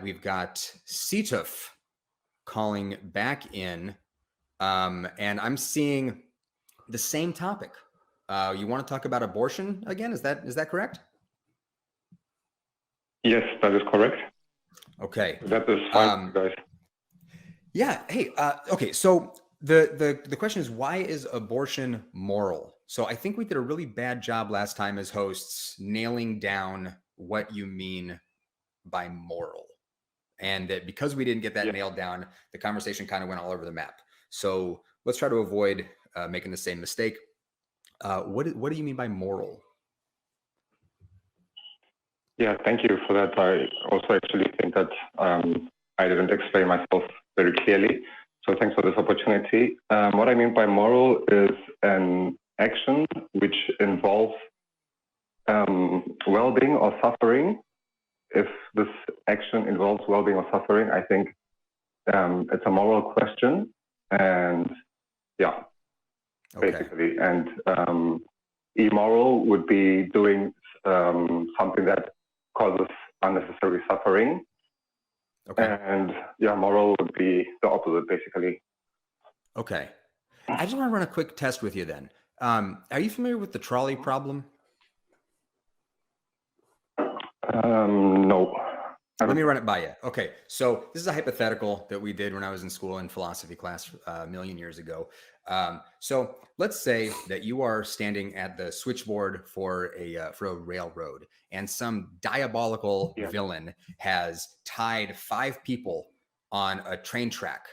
We've got Setuf calling back in, and I'm seeing the same topic. You want to talk about abortion again? Is that correct? Yes, that is correct. Okay. That is fine, guys. Yeah. Hey. Okay. So the question is, why is abortion moral? So I think we did a really bad job last time as hosts nailing down what you mean by moral, and that because we didn't get that nailed down, the conversation kind of went all over the map. So let's try to avoid making the same mistake. What do you mean by moral? Yeah, thank you for that. I also actually think that I didn't explain myself very clearly. So thanks for this opportunity. What I mean by moral is an action which involves well-being or suffering. If this action involves well-being or suffering, I think it's a moral question. And yeah, basically. And immoral would be doing something that causes unnecessary suffering. And yeah, moral would be the opposite, basically. Okay. I just want to run a quick test with you then. Are you familiar with the trolley problem? No. Let me run it by you. Okay. So this is a hypothetical that we did when I was in school in philosophy class a million years ago. So let's say that you are standing at the switchboard for a railroad, and some diabolical villain has tied 5 people on a train track,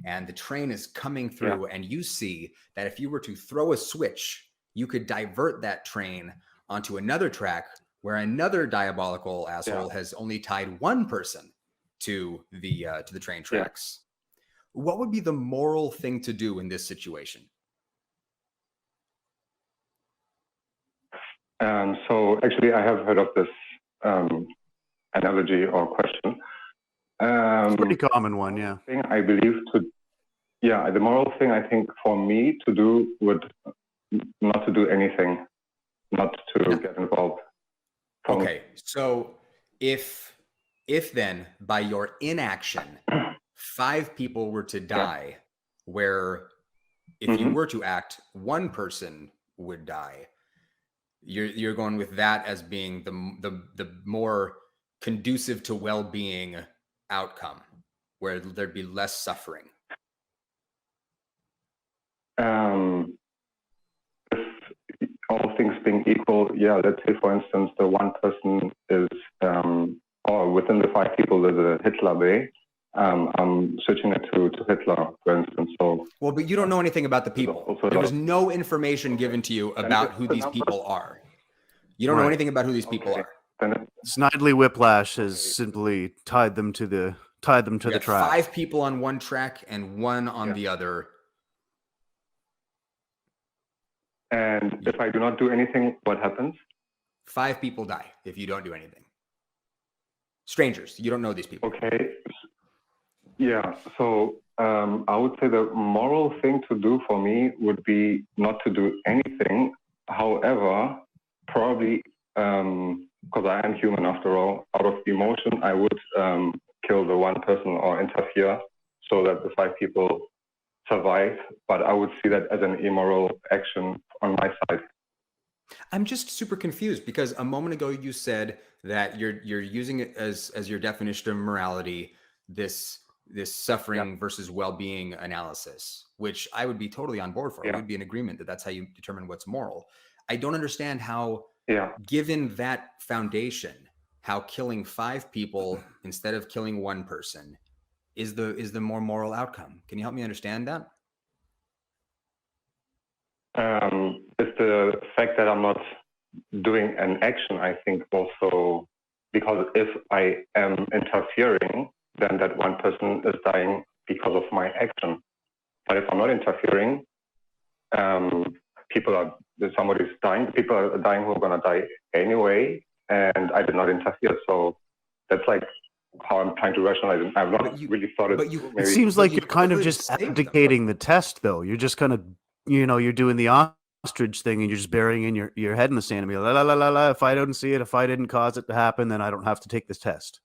and the train is coming through, and you see that if you were to throw a switch, you could divert that train onto another track where another diabolical asshole has only tied 1 person to the train tracks. What would be the moral thing to do in this situation? So actually, I have heard of this analogy or question. It's a pretty common one, yeah. I believe the moral thing I think for me to do would not to do anything, not to get involved. Okay, so if then by your inaction 5 people were to die, where if you were to act, 1 person would die, you're going with that as being the more conducive to well-being outcome, where there'd be less suffering. If all things being equal, let's say for instance the 1 person is or within the 5 people there's a Hitler way. I'm switching it to Hitler, for instance. So well, but you don't know anything about the people. There was no information given to you about who these people are. You don't know anything about who these people are. Snidely Whiplash has simply tied them to the track. 5 people on one track and 1 on the other. And if I do not do anything, what happens? 5 people die if you don't do anything. Strangers, you don't know these people. Okay. Yeah. So I would say the moral thing to do for me would be not to do anything. However, probably because I am human after all, out of emotion, I would kill the 1 person or interfere so that the 5 people survive. But I would see that as an immoral action on my side. I'm just super confused because a moment ago you said that you're using it as your definition of morality, this suffering versus well-being analysis, which I would be totally on board for. I would be in agreement that that's how you determine what's moral. I don't understand how, given that foundation, how killing 5 people instead of killing 1 person is the more moral outcome. Can you help me understand that? It's the fact that I'm not doing an action, I think, also, because if I am interfering, then that 1 person is dying because of my action. But if I'm not interfering, somebody's dying, people are dying who are going to die anyway, and I did not interfere. So that's like how I'm trying to rationalize it. I've not really thought it. It seems like you're kind of just abdicating the test, though. You're just kind of, you're doing the ostrich thing, and you're just burying in your head in the sand and be like, la la la la. If I don't see it, if I didn't cause it to happen, then I don't have to take this test.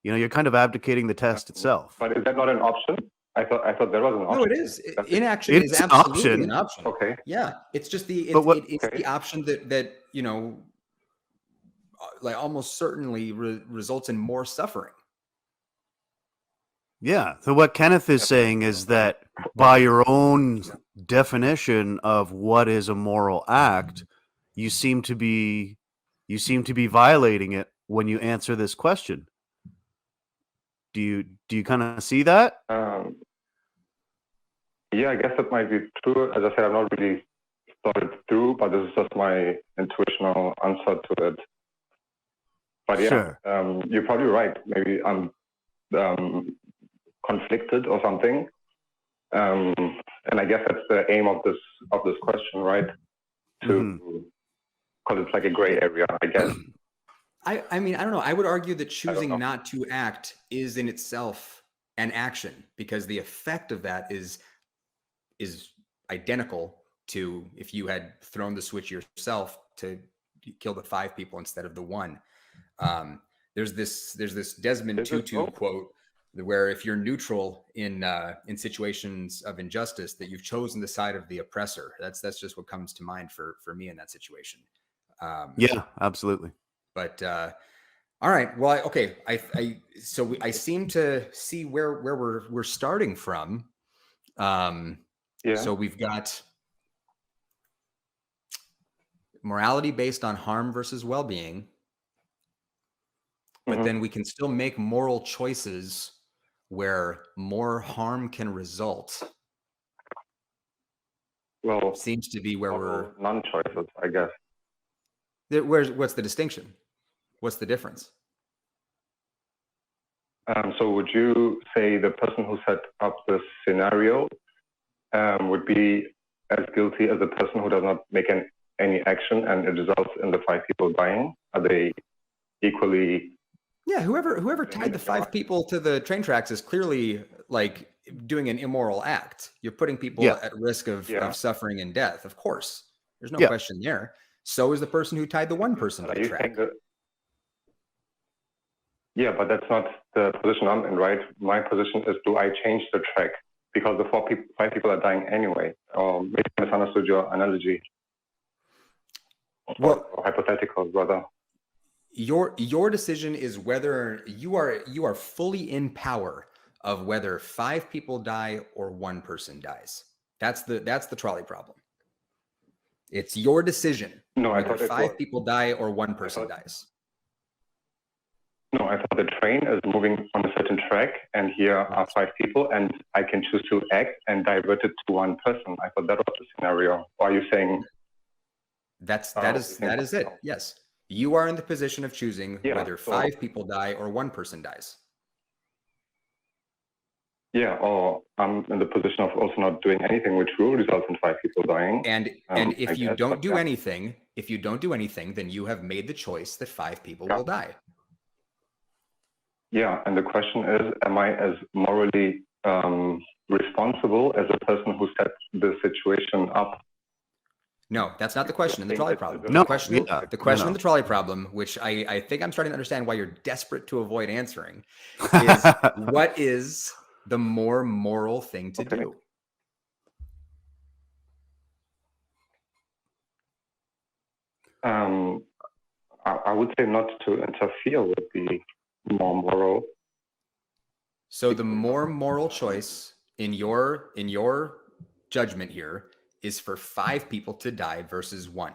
You're kind of abdicating the test itself. But is that not an option? I thought there was an option. No, it is. Inaction It's is an absolutely option. an option. Okay. Yeah, it's just it's Okay. the option that like almost certainly results in more suffering. Yeah. So what Kenneth is saying is that by your own definition of what is a moral act, you seem to be violating it when you answer this question. Do you kind of see that? Yeah, I guess that might be true. As I said, I've not really thought it through, but this is just my intuitional answer to it. But yeah, Sure. You're probably right. Maybe I'm conflicted or something. And I guess that's the aim of this question, right? Because it's like a gray area, I guess. I mean, I don't know. I would argue that choosing not to act is in itself an action, because the effect of that is identical to if you had thrown the switch yourself to kill the 5 people instead of the 1. There's this Desmond Tutu quote where if you're neutral in situations of injustice, that you've chosen the side of the oppressor. That's just what comes to mind for me in that situation. Yeah, absolutely. But all right, well, okay. I seem to see where we're starting from. Yeah. So we've got morality based on harm versus well-being, but then we can still make moral choices where more harm can result. Well, seems to be where we're non-choices, I guess. What's the distinction? What's the difference? So would you say the person who set up this scenario would be as guilty as the person who does not make any action and it results in the 5 people dying? Are they equally? Yeah, whoever tied the 5 people to the train tracks is clearly like doing an immoral act. You're putting people at risk of suffering and death. Of course, there's no question there. So is the person who tied the 1 person to the track. Yeah, but that's not the position I'm in, right? My position is, do I change the track? Because the 5 people are dying anyway. Maybe I misunderstood your analogy. Or hypothetical, rather. Your decision is whether you are fully in power of whether 5 people die or 1 person dies. That's the trolley problem. It's your decision whether 5 people die or 1 person dies. No, I thought the train is moving on a certain track, and here are 5 people, and I can choose to act and divert it to 1 person. I thought that was the scenario. Or are you saying that is it? Yes, you are in the position of choosing whether 5 people die or 1 person dies. Yeah, or I'm in the position of also not doing anything, which will result in 5 people dying. And if you don't do anything, then you have made the choice that 5 people will die. Yeah, and the question is, am I as morally responsible as a person who set the situation up? No, that's not the question in the trolley problem. No, the question in the trolley problem, which I think I'm starting to understand why you're desperate to avoid answering, is what is the more moral thing to do? I would say not to interfere with the more moral. So the more moral choice in your judgment here is for 5 people to die versus 1.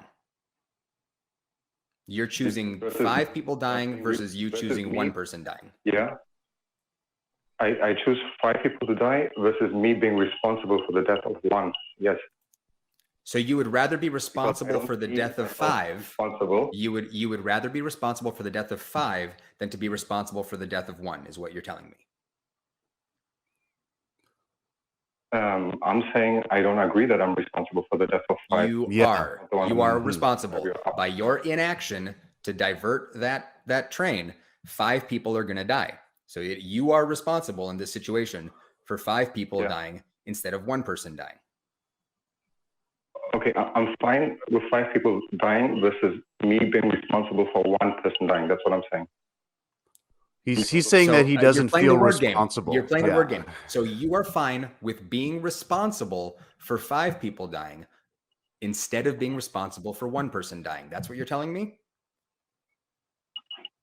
You're choosing 5 people dying versus you choosing 1 person dying. Yeah. I choose 5 people to die versus me being responsible for the death of 1. Yes. So you would rather be responsible for the death of 5. You would rather be responsible for the death of 5 than to be responsible for the death of 1, is what you're telling me. I'm saying I don't agree that I'm responsible for the death of 5. You are responsible. By your inaction to divert that train, 5 people are going to die. So you are responsible in this situation for 5 people dying instead of 1 person dying. Okay, I'm fine with 5 people dying versus me being responsible for 1 person dying. That's what I'm saying. He's saying that he you're doesn't playing the feel word game. responsible. You're playing the Yeah. word game. So you are fine with being responsible for 5 people dying instead of being responsible for 1 person dying. That's what you're telling me?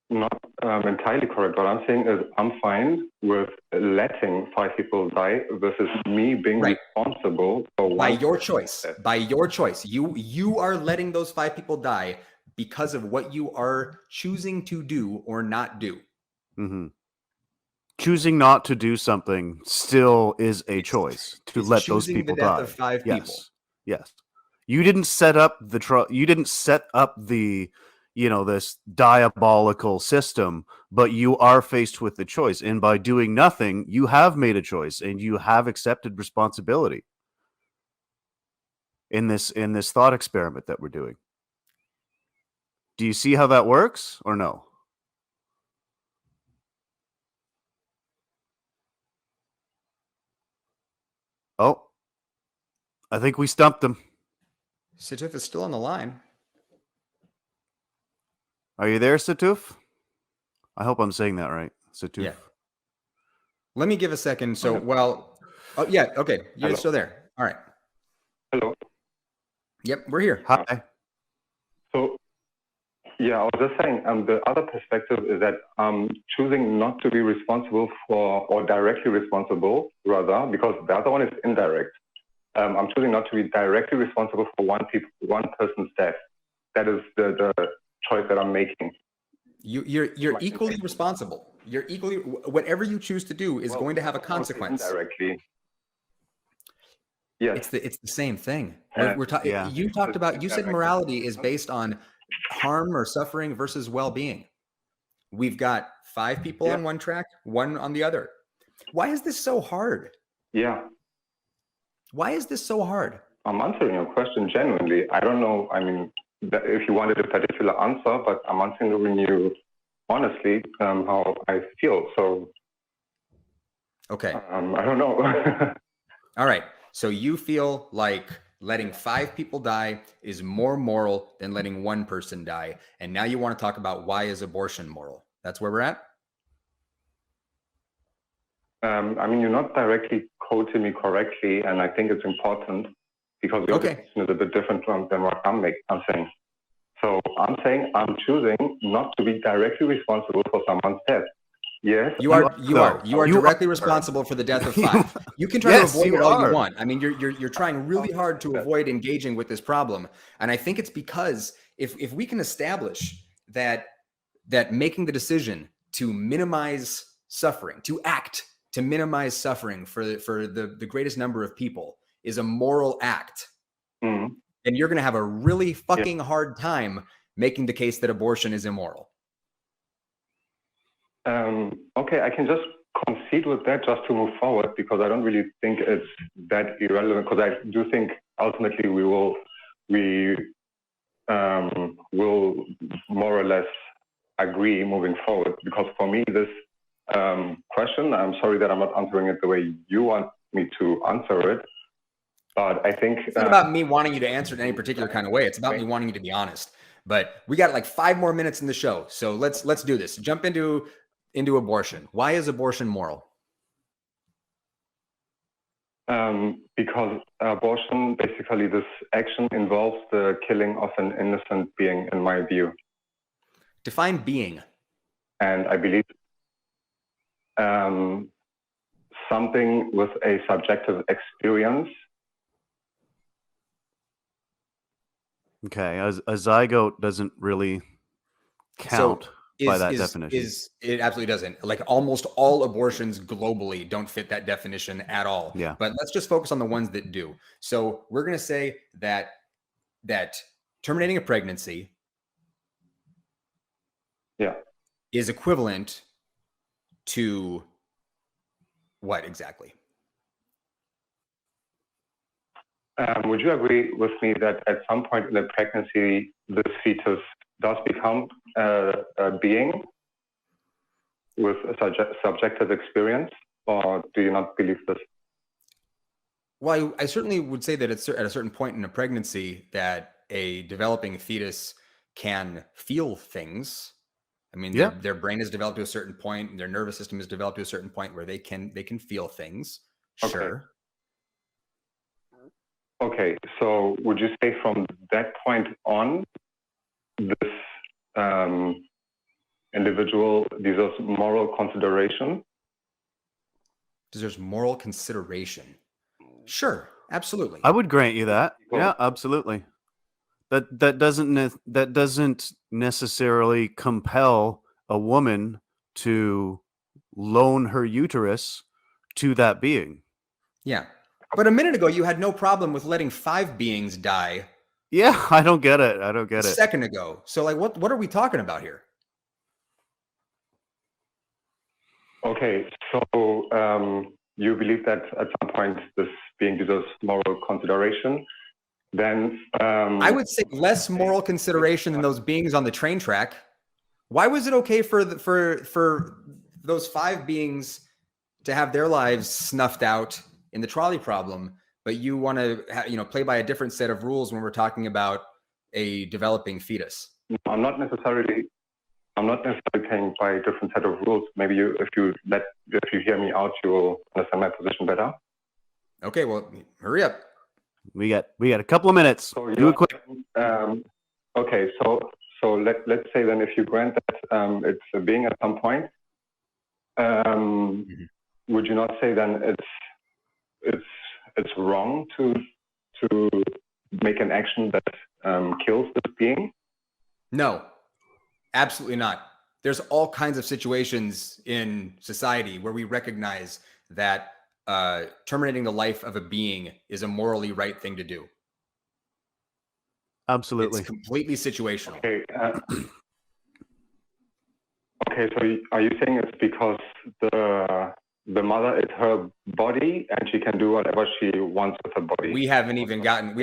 Not entirely correct. What I'm saying is I'm fine with letting 5 people die versus me being Right. responsible for one. By your choice. By your choice. You are letting those 5 people die because of what you are choosing to do or not do. Mm-hmm. Choosing not to do something still is a choice to It's let those choosing people the death die. of 5 people. Yes. You didn't set up you didn't set up the, this diabolical system, but you are faced with the choice. And by doing nothing, you have made a choice and you have accepted responsibility in this thought experiment that we're doing. Do you see how that works or no? Oh, I think we stumped him. Setuf is still on the line. Are you there, Setuf? I hope I'm saying that right. Setuf. Yeah. Let me give a second. So, oh, yeah. Okay. You're Hello. still there. All right. Hello. Yep. We're here. Hi. So, yeah, I was just saying, the other perspective is that I'm choosing not to be responsible for, or directly responsible, rather, because the other one is indirect. I'm choosing not to be directly responsible for one person's death. That is the choice that I'm making. You're equally responsible. You're equally, whatever you choose to do is going to have a consequence. Indirectly. Yes. It's the same thing. Yeah. You talked about, you said morality is based on harm or suffering versus well-being. We've got 5 people on one track, 1 on the other. Why is this so hard? Yeah. Why is this so hard? I'm answering your question genuinely. I don't know. I mean, if you wanted a particular answer, but I'm answering you honestly how I feel. So, okay. I don't know. All right. So you feel like letting 5 people die is more moral than letting 1 person die. And now you want to talk about why is abortion moral? That's where we're at? I mean, you're not directly quoting me correctly, and I think it's important because your definition is a bit different than what I'm saying. So I'm saying I'm choosing not to be directly responsible for someone's death. Yes, you are directly responsible for the death of 5. You can try to avoid it all you want. I mean, you're trying really hard to avoid engaging with this problem, and I think it's because if we can establish that making the decision to minimize suffering, to act to minimize suffering for the greatest number of people is a moral act, then you're going to have a really fucking hard time making the case that abortion is immoral. Okay, I can just concede with that just to move forward because I don't really think it's that irrelevant because I do think ultimately we will more or less agree moving forward because for me this question, I'm sorry that I'm not answering it the way you want me to answer it, but I think it's not about me wanting you to answer it in any particular kind of way. It's about me wanting you to be honest. But we got like 5 more minutes in the show, so let's do this. Jump into abortion. Why is abortion moral? Because abortion, basically, this action involves the killing of an innocent being, in my view. Define being. And I believe something with a subjective experience. Okay, a zygote doesn't really count by that definition. It absolutely doesn't. Like almost all abortions globally don't fit that definition at all. Yeah. But let's just focus on the ones that do. So we're going to say that terminating a pregnancy is equivalent to what exactly? Would you agree with me that at some point in the pregnancy, the fetus does become a being with a subjective experience, or do you not believe this? Well, I certainly would say that it's at a certain point in a pregnancy that a developing fetus can feel things. I mean, Yeah. their brain is developed to a certain point, and their nervous system is developed to a certain point where they can feel things. Okay. Sure. Okay, so would you say from that point on, this individual deserves moral consideration? Deserves moral consideration. Sure, absolutely. I would grant you that. Cool. Yeah, absolutely. That doesn't necessarily compel a woman to loan her uterus to that being. Yeah. But a minute ago, you had no problem with letting 5 beings die Yeah, I don't get it. I don't a get it. second ago. So, like, what are we talking about here? Okay, so you believe that at some point this being deserves moral consideration? Then I would say less moral consideration than those beings on the train track. Why was it okay for those 5 beings to have their lives snuffed out in the trolley problem, but you want to play by a different set of rules when we're talking about a developing fetus? I'm not necessarily playing by a different set of rules. Maybe if you hear me out, you will understand my position better. Okay, well, hurry up. We got a couple of minutes. So Do it quick. Okay, so let's say then if you grant that it's a being at some point, would you not say then it's wrong to make an action that kills this being? No, absolutely not. There's all kinds of situations in society where we recognize that terminating the life of a being is a morally right thing to do. Absolutely. It's completely situational. Okay. Okay, so are you saying it's because the mother is her body and she can do whatever she wants with her body? We haven't even gotten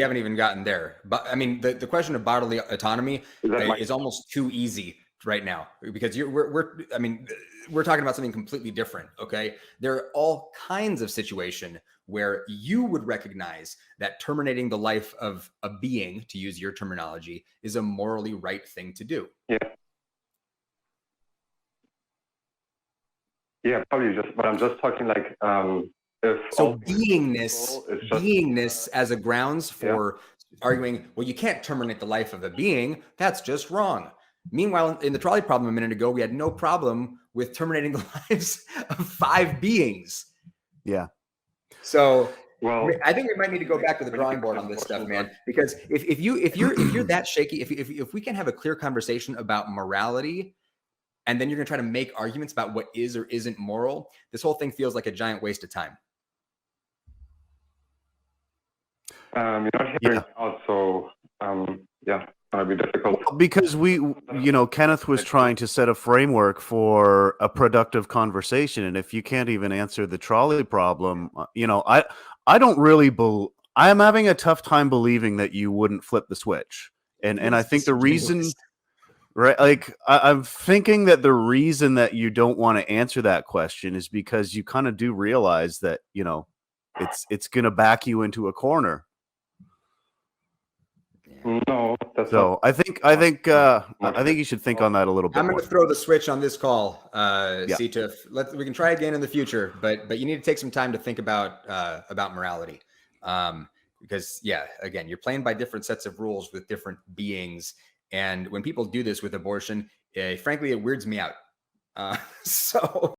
there. But I mean, the question of bodily autonomy is almost too easy right now, because we're talking about something completely different. Okay, there are all kinds of situations where you would recognize that terminating the life of a being, to use your terminology, is a morally right thing to do. Yeah, probably but I'm just talking like so beingness as a grounds for arguing, well, you can't terminate the life of a being. That's just wrong. Meanwhile, in the trolley problem a minute ago, we had no problem with terminating the lives of 5 beings. Yeah. So, well, I think we might need to go back to the drawing board on this stuff, man. Because if you're that shaky, if we can have a clear conversation about morality, and then you're going to try to make arguments about what is or isn't moral, this whole thing feels like a giant waste of time. You're not hearing me out, so it's going to be difficult. Because Kenneth was trying to set a framework for a productive conversation, and if you can't even answer the trolley problem, I don't really I'm having a tough time believing that you wouldn't flip the switch, and I think the reason. Right, like I'm thinking that the reason that you don't want to answer that question is because you kind of do realize that it's going to back you into a corner. No, so I think you should think on that a little bit. I'm going to throw the switch on this call, Setuf. We can try again in the future, but you need to take some time to think about morality, because again, you're playing by different sets of rules with different beings. And when people do this with abortion, frankly, it weirds me out. So